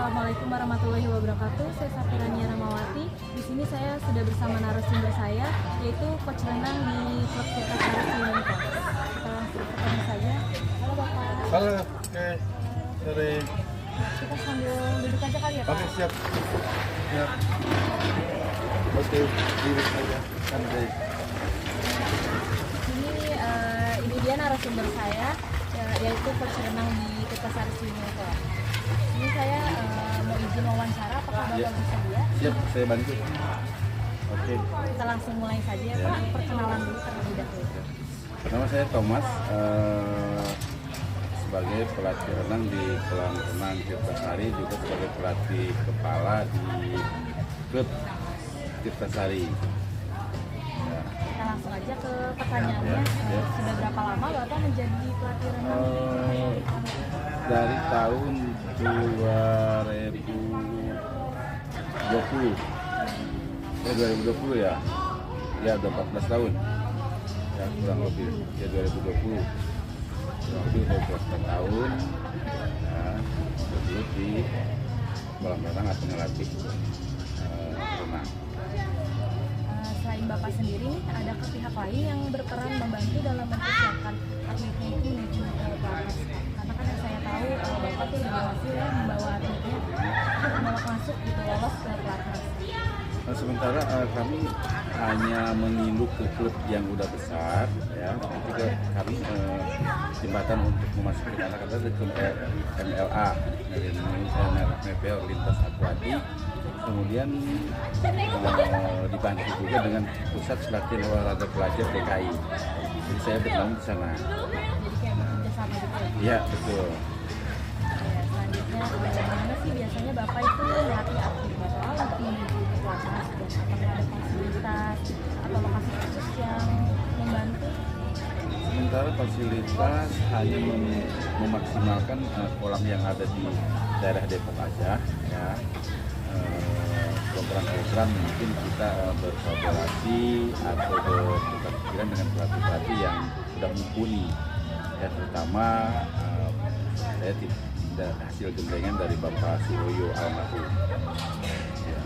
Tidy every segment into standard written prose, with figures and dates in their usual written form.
Assalamualaikum warahmatullahi wabarakatuh. Saya Safirania Ramawati. Di sini saya sudah bersama narasumber saya, yaitu coach renang di klub Tirta Sari Swimming Club. Kita langsung ketemu saja. Halo Bapak. Halo, oke. Sore. Kita sambil duduk aja kali ya Pak? Oke, siap. Siap. Oke, duduk saja. Santai. Ini dia narasumber saya, yaitu coach renang di Tirta Sari Swimming Club. Ini saya mau izin wawancara, apakah Bapak bersedia? Siap, saya bantu. Oke. Kita langsung mulai saja ya Pak. Perkenalan dulu terlebih dahulu. Pertama saya Thomas, sebagai pelatih renang di kolam renang Tirta Sari, juga sebagai pelatih kepala di klub Tirta Sari. Ya. Kita langsung aja ke pertanyaannya. Ya. Sudah berapa lama Bapak menjadi pelatih renang? Dari tahun 2020, 2020 ya, udah 14 tahun, ya kurang lebih, ya 2020, kurang lebih 12 tahun, ya, dulu di kolam renang atau ngelatih renang. Selain Bapak sendiri, adakah pihak lain yang berperan membantu dalam mempersiapkan atletnya itu menuju ke pelatnas? Karena kan yang saya tahu, Bapak tuh juga masih membawa atletnya menolak masuk gitu, lolos ke pelatnas. Sementara kami hanya menginduk ke klub yang udah besar, ya. Ketika kami jembatan untuk memasuki anak-anak dari klub MLA dari Indonesia MPL Lintas Akuatik, kemudian dibantu juga dengan pusat latihan olahraga pelajar DKI. Jadi saya bernaung di sana. Jadi kayak bekerjasama gitu ya? Iya, betul. Selanjutnya, bagaimana sih biasanya Bapak itu melatih atlet Bapak latih di pelatnas, dan apakah ada fasilitas atau lokasi khusus yang membantu? Sementara fasilitas hanya memaksimalkan kolam yang ada di daerah Depok aja, ya. Program-program mungkin kita berkolaborasi atau bertukar pikiran dengan pelatih-pelatih yang sudah mumpuni, ya, terutama saya tidak hasil gemblengan dari Bapak Suwoyo almarhum. Ya.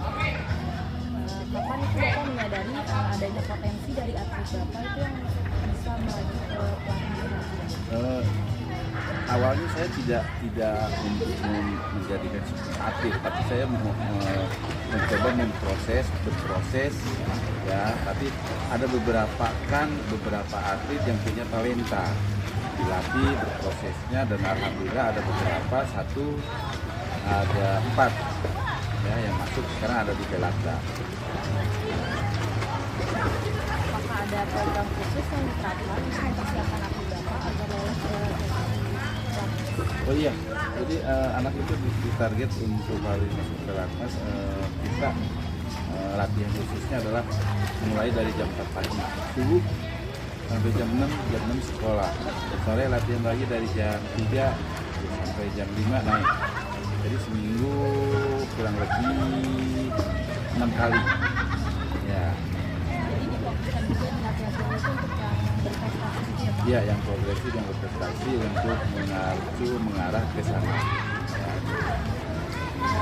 Kapan itu Bapak menyadari adanya potensi dari atlet Bapak itu yang bisa melaju ke pelatnas? Awalnya saya tidak untuk menjadikan atlet, tapi saya mencoba berproses, ya. Tapi ada beberapa atlet yang punya talenta, dilatih berprosesnya, dan alhamdulillah ada beberapa, ada 4, ya, yang masuk sekarang ada di Belanda. Apakah ada program khusus yang diterapkan untuk mempersiapkan atlet Bapak agar lolos ke pelatnas? Oh iya, jadi anak itu ditarget untuk kali masuk ke pelatnas, kita latihan khususnya adalah mulai dari jam 4 pagi subuh sampai jam 6 sekolah. Sore latihan lagi dari jam 3 sampai jam 5 naik. Jadi seminggu kurang lebih 6 kali. Ya. Jadi difokuskan juga di latihan itu untuk yang berprestasi gitu ya Pak? Ya, yang progresif, yang berprestasi untuk mengarah ke sana. Ya.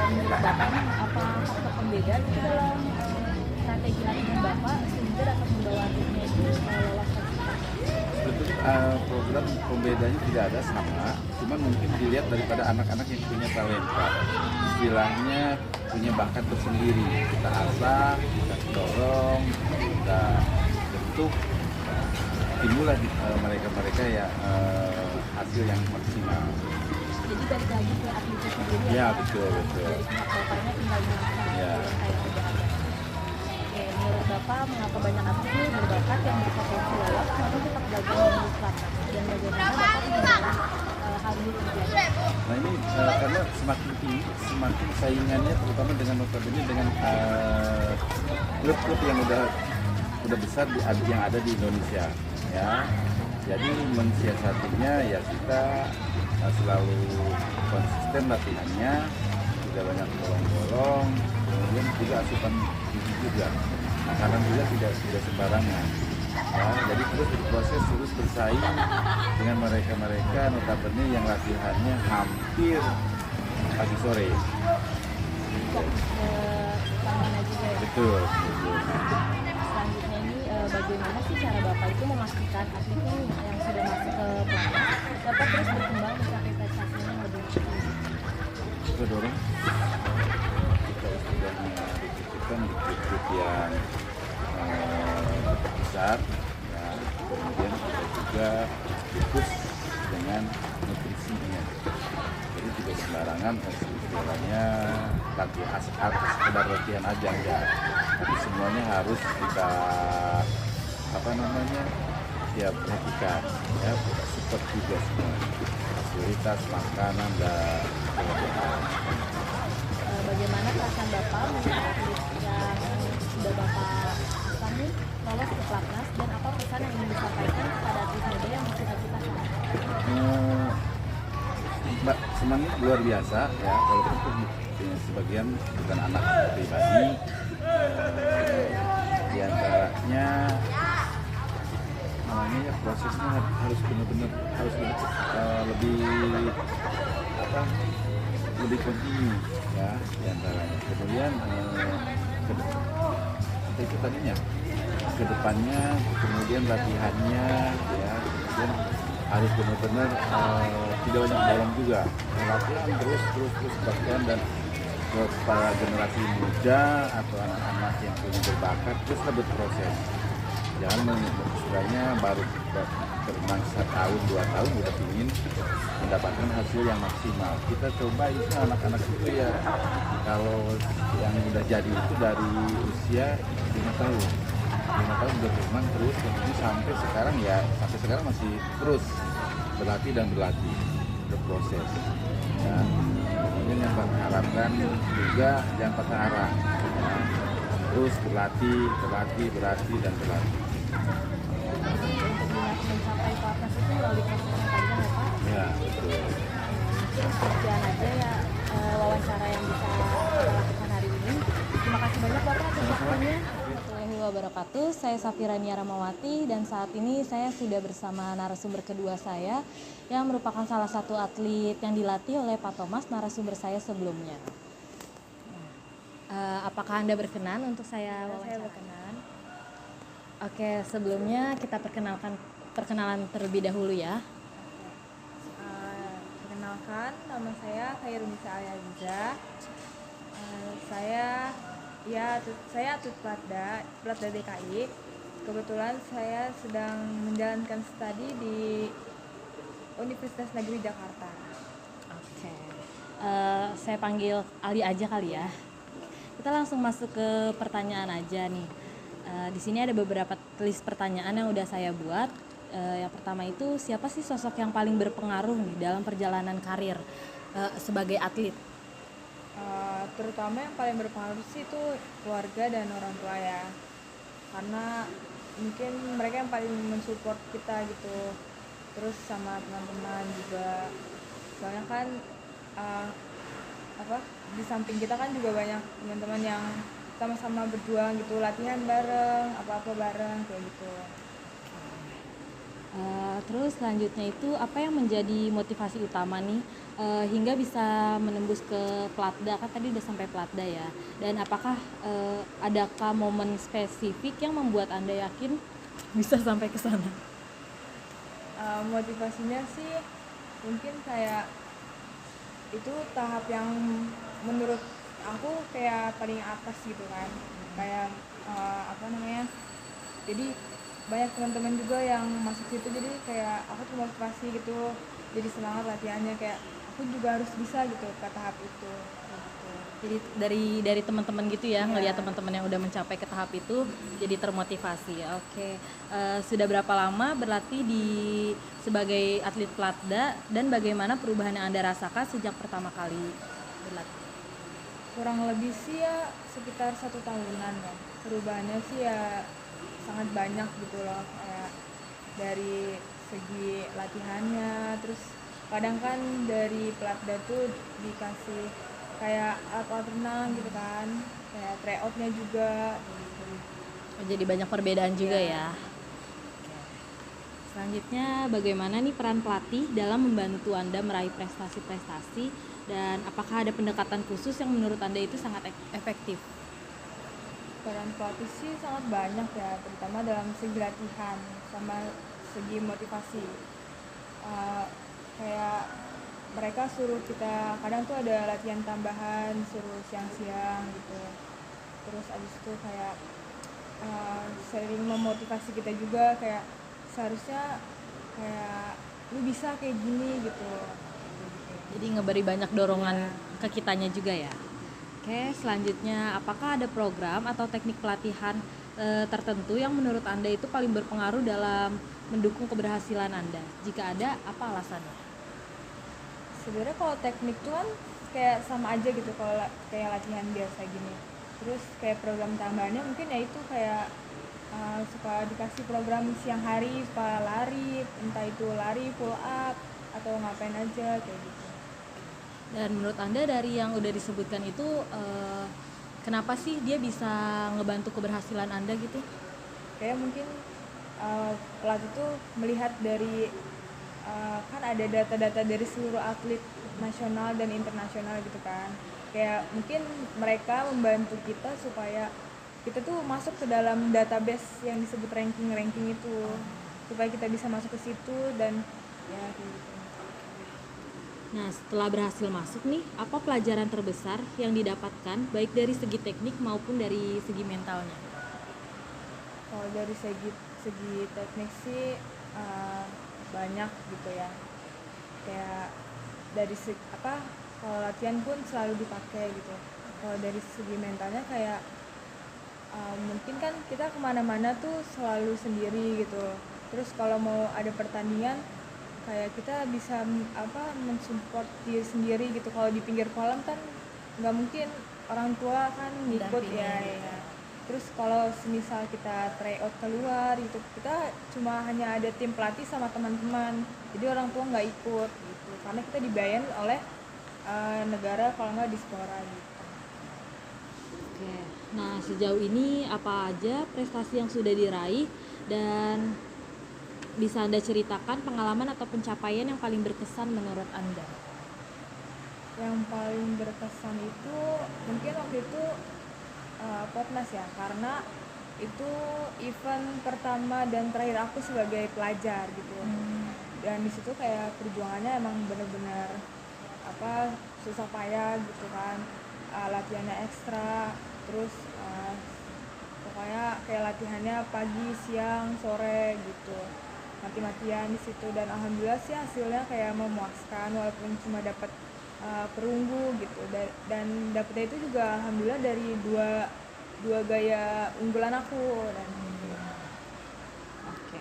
Menurut Bapak, apa faktor pembeda gitu dalam strategi latihan Bapak sehingga dapat membawa atletnya itu lolos ke pelatnas? Sebetulnya program pembedanya tidak ada, sama, cuman mungkin dilihat daripada anak-anak yang punya talenta, istilahnya punya bakat tersendiri, kita asah, kita dorong, kita bentuk, timbullah mereka ya hasil yang maksimal. Jadi balik lagi ke atletnya sendiri Ya, Pak? betul. Dari pihak Bapaknya tinggal mengasah Ya. kayak udah ada. Oke, menurut Bapak mengapa banyak atlet ini berbakat yang berpotensi lolos namun tetap gagal di pelatnas, dan bagaimana Bapak menghindari hal ini terjadi? Nah ini karena semakin tinggi, semakin saingannya, terutama dengan notabene dengan klub-klub yang udah besar yang ada di Indonesia, ya. Jadi mensiasatinya ya kita selalu konsisten latihannya, tidak banyak bolong-bolong, kemudian juga asupan gizi juga, makanan juga tidak sembarangan. Ya, jadi terus berproses, terus bersaing dengan mereka notabene yang latihannya hampir pagi sore. Fokus ke stamina juga ya. Betul, betul. Selanjutnya ini bagaimana sih cara Bapak itu memastikan atlet ini yang sudah masuk ke pelatnas dapat terus berkembang mencapai prestasinya yang lebih tinggi? Kita dorong kita istilahnya dipikirkan di yang besar ya, kemudian kita juga fokus dengan nutrisinya, jadi tidak sembarangan istilahnya latihan sekedar latihan aja ya, tapi semuanya harus kita ya perhatikan ya, support juga semua fasilitas makanan dan kelebihan. Bagaimana perasaan Bapak melihat atlet yang sudah Bapak asam nih lolos ke pelatnas, dan apa pesan yang ingin disampaikan kepada atlet muda yang bercita-cita saat Mbak, semangat luar biasa ya, walaupun sebagian bukan anak pribadi, diantaranya namanya ya prosesnya harus benar-benar lebih lebih kontinu ya diantaranya. Kemudian itu tadinya kedepannya, kemudian latihannya ya, kemudian harus benar-benar tidak banyak bolong juga, latihan terus latihan, dan para generasi muda atau anak-anak yang punya berbakat teruslah berproses, jangan istilahnya baru berenang 1 tahun 2 tahun udah ingin mendapatkan hasil yang maksimal. Kita coba itu anak-anak itu ya, kalau yang udah jadi itu dari usia 5 tahun udah berenang terus, kemudian sampai sekarang masih terus berlatih berproses ya. Kemudian yang kami harapkan juga jangan patah arang ya. Terus berlatih dan berlatih. untuk mencapai pelatnas itu melalui proses yang panjang ya Pak? Ya, betul. Sekian aja ya wawancara yang bisa kita lakukan hari ini. Terima kasih banyak Bapak atas waktunya. Warahmatullahi wabarakatuh. Saya Safirania Ramawati, dan saat ini saya sudah bersama narasumber kedua saya yang merupakan salah satu atlet yang dilatih oleh Pak Thomas, narasumber saya sebelumnya. Apakah Anda berkenan untuk saya wawancara? Saya berkenan. Oke, sebelumnya kita perkenalan terlebih dahulu ya. Perkenalkan, nama saya Khairunisa Aliaziza. Saya atlet Platda DKI. Kebetulan saya sedang menjalankan studi di Universitas Negeri Jakarta. Oke. Saya panggil Ali aja kali ya. Kita langsung masuk ke pertanyaan aja nih. Di sini ada beberapa list pertanyaan yang udah saya buat. Yang pertama itu, siapa sih sosok yang paling berpengaruh nih dalam perjalanan karir sebagai atlet? Terutama yang paling berpengaruh sih itu keluarga dan orang tua ya, karena mungkin mereka yang paling mensupport kita gitu. Terus sama teman-teman juga, soalnya kan di samping kita kan juga banyak teman-teman yang sama-sama berjuang gitu, latihan bareng, apa-apa bareng kayak gitu. Terus selanjutnya itu, apa yang menjadi motivasi utama nih hingga bisa menembus ke Platda? Kan tadi udah sampai Platda ya. Dan apakah adakah momen spesifik yang membuat Anda yakin bisa sampai ke sana? Motivasinya sih mungkin kayak itu tahap yang menurut aku kayak paling atas gitu kan. Kayak jadi banyak teman-teman juga yang masuk situ, jadi kayak aku tuh motivasi gitu, jadi semangat latihannya, kayak aku juga harus bisa gitu ke tahap itu gitu. Jadi dari teman-teman gitu ya, ngelihat teman-teman yang udah mencapai ke tahap itu jadi termotivasi. Oke. Sudah berapa lama berlatih sebagai atlet Platda, dan bagaimana perubahan yang Anda rasakan sejak pertama kali berlatih? Kurang lebih sih ya sekitar 1 tahunan kan. Perubahannya sih ya sangat banyak gitu loh, kayak dari segi latihannya, terus kadang kan dari Platda tuh dikasih kayak alat-alat renang gitu kan, kayak tryoutnya juga gitu. Jadi banyak perbedaan juga ya. Selanjutnya, bagaimana nih peran pelatih dalam membantu Anda meraih prestasi-prestasi Dan apakah ada pendekatan khusus yang menurut Anda itu sangat efektif? Peran pelatih sih sangat banyak ya, terutama dalam segi latihan sama segi motivasi. Eh, Kayak mereka suruh kita, kadang tuh ada latihan tambahan, suruh siang-siang gitu. Terus abis itu kayak sering memotivasi kita juga, kayak seharusnya kayak lu bisa kayak gini gitu. Jadi ngeberi banyak dorongan ke kitanya juga ya. Oke, selanjutnya apakah ada program atau teknik pelatihan tertentu yang menurut Anda itu paling berpengaruh dalam mendukung keberhasilan Anda? Jika ada, apa alasannya? Sebenarnya kalau teknik tuh kan kayak sama aja gitu, kalau kayak latihan biasa gini. Terus kayak program tambahannya mungkin ya itu kayak suka dikasih program siang hari suka lari, entah itu lari pull up atau ngapain aja kayak gitu. Dan menurut Anda dari yang udah disebutkan itu kenapa sih dia bisa ngebantu keberhasilan Anda gitu? Kayak mungkin pelatih tuh melihat dari kan ada data-data dari seluruh atlet nasional dan internasional gitu kan. Kayak mungkin mereka membantu kita supaya kita tuh masuk ke dalam database yang disebut ranking itu, supaya kita bisa masuk ke situ dan ya kayak gitu. Nah, setelah berhasil masuk nih, apa pelajaran terbesar yang didapatkan baik dari segi teknik maupun dari segi mentalnya? Kalau dari segi teknik sih banyak gitu ya. Kayak dari kalau latihan pun selalu dipakai gitu. Kalau dari segi mentalnya kayak mungkin kan kita kemana-mana tuh selalu sendiri gitu. Terus kalau mau ada pertandingan kayak kita bisa mensupport diri sendiri gitu. Kalau di pinggir kolam kan nggak mungkin orang tua kan ngikut ya. Terus kalau semisal kita tryout keluar gitu, kita cuma hanya ada tim pelatih sama teman-teman, jadi orang tua nggak ikut gitu, karena kita dibayar oleh negara kalau nggak dispora gitu. Oke. Nah, sejauh ini apa aja prestasi yang sudah diraih dan bisa Anda ceritakan pengalaman atau pencapaian yang paling berkesan menurut Anda? Yang paling berkesan itu mungkin waktu itu Popnas ya, karena itu event pertama dan terakhir aku sebagai pelajar gitu. Dan di situ kayak perjuangannya emang bener-bener susah payah gitu kan, latihannya ekstra, terus pokoknya kayak latihannya pagi siang sore gitu, mati-matian di situ. Dan alhamdulillah sih hasilnya kayak memuaskan walaupun cuma dapat perunggu gitu, dan dapetnya itu juga alhamdulillah dari dua gaya unggulan aku dan gitu. Oke.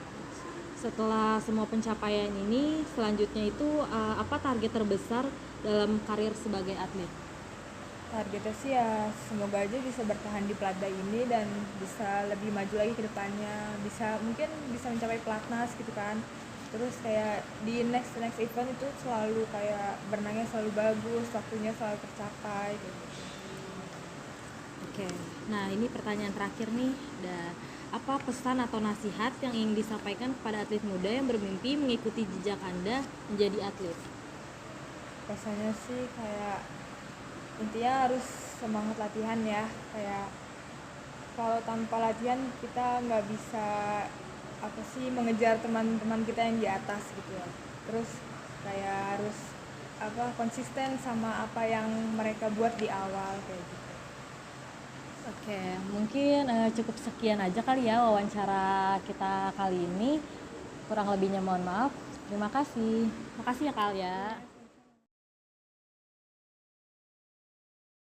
Setelah semua pencapaian ini, selanjutnya itu apa target terbesar dalam karir sebagai atlet? Targetnya sih ya semoga aja bisa bertahan di Platda ini dan bisa lebih maju lagi ke depannya, mungkin bisa mencapai pelatnas gitu kan. Terus kayak di next event itu selalu kayak berenangnya selalu bagus, waktunya selalu tercapai gitu. Oke. Nah, ini pertanyaan terakhir nih. Apa pesan atau nasihat yang ingin disampaikan kepada atlet muda yang bermimpi mengikuti jejak Anda menjadi atlet? Pesannya sih kayak intinya harus semangat latihan ya, kayak kalau tanpa latihan kita nggak bisa mengejar teman-teman kita yang di atas gitu ya. Terus kayak harus konsisten sama apa yang mereka buat di awal kayak gitu. Oke, mungkin cukup sekian aja kali ya wawancara kita kali ini. Kurang lebihnya mohon maaf. Terima kasih. Makasih ya Kal ya.